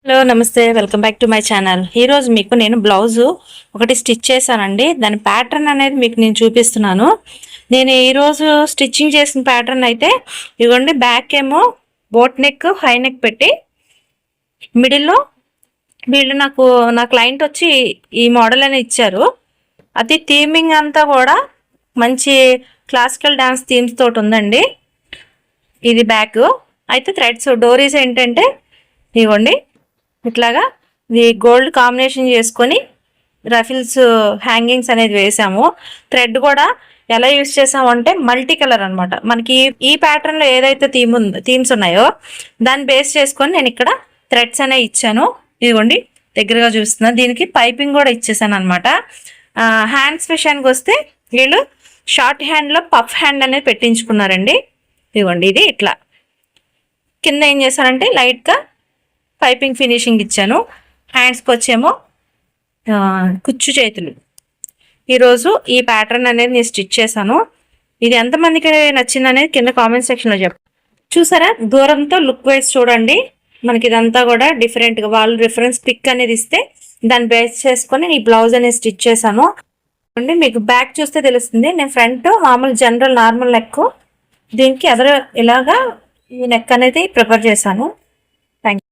Hello నమస్తే, welcome back to my channel. ఈరోజు మీకు నేను బ్లౌజు ఒకటి స్టిచ్ చేశానండి. దాని ప్యాటర్న్ అనేది మీకు నేను చూపిస్తున్నాను. నేను ఈరోజు స్టిచ్చింగ్ చేసిన ప్యాటర్న్ అయితే ఇవ్వండి. బ్యాక్ ఏమో బోట్ నెక్, హై నెక్ పెట్టి మిడిల్లో వీళ్ళు నా క్లయింట్ వచ్చి ఈ మోడల్ అని ఇచ్చారు. అది థీమింగ్ అంతా కూడా మంచి క్లాసికల్ డ్యాన్స్ థీమ్స్ తోటి ఉందండి. ఇది బ్యాక్ అయితే థ్రెడ్స్ డోరీస్ ఏంటంటే ఇవ్వండి ఇట్లాగా ఇది గోల్డ్ కాంబినేషన్ చేసుకొని రఫిల్స్ హ్యాంగింగ్స్ అనేది వేసాము. థ్రెడ్ కూడా ఎలా యూస్ చేసామంటే మల్టీ కలర్ అనమాట. మనకి ఈ ప్యాటర్న్ లో ఏదైతే థీమ్స్ ఉన్నాయో దాన్ని బేస్ చేసుకొని నేను ఇక్కడ థ్రెడ్స్ అనేవి ఇచ్చాను. ఇదిగోండి దగ్గరగా చూస్తున్నా. దీనికి పైపింగ్ కూడా ఇచ్చేసాను అనమాట. హ్యాండ్స్ విషయానికి వస్తే వీళ్ళు షార్ట్ హ్యాండ్ లో పఫ్ హ్యాండ్ అనేది పెట్టించుకున్నారండి. ఇదిగోండి ఇది ఇట్లా కింద ఏం చేశానంటే లైట్ గా పైపింగ్ ఫినిషింగ్ ఇచ్చాను. హ్యాండ్స్కి వచ్చేమో కుచ్చు చేతులు. ఈరోజు ఈ ప్యాటర్న్ అనేది నేను స్టిచ్ చేశాను. ఇది ఎంతమందికి నచ్చింది అనేది కింద కామెంట్ సెక్షన్లో చెప్పండి. చూసారా, దూరంతో లుక్ వైజ్ చూడండి. మనకి ఇదంతా కూడా డిఫరెంట్గా వాళ్ళు రిఫరెన్స్ పిక్ అనేది ఇస్తే దాన్ని బేస్ చేసుకొని ఈ బ్లౌజ్ అనేది స్టిచ్ చేశాను. మీకు బ్యాక్ చూస్తే తెలుస్తుంది. నేను ఫ్రంట్ మామూలు జనరల్ నార్మల్ నెక్, దీనికి ఎదురు ఇలాగా ఈ నెక్ అనేది ప్రిపేర్ చేశాను. Thank you.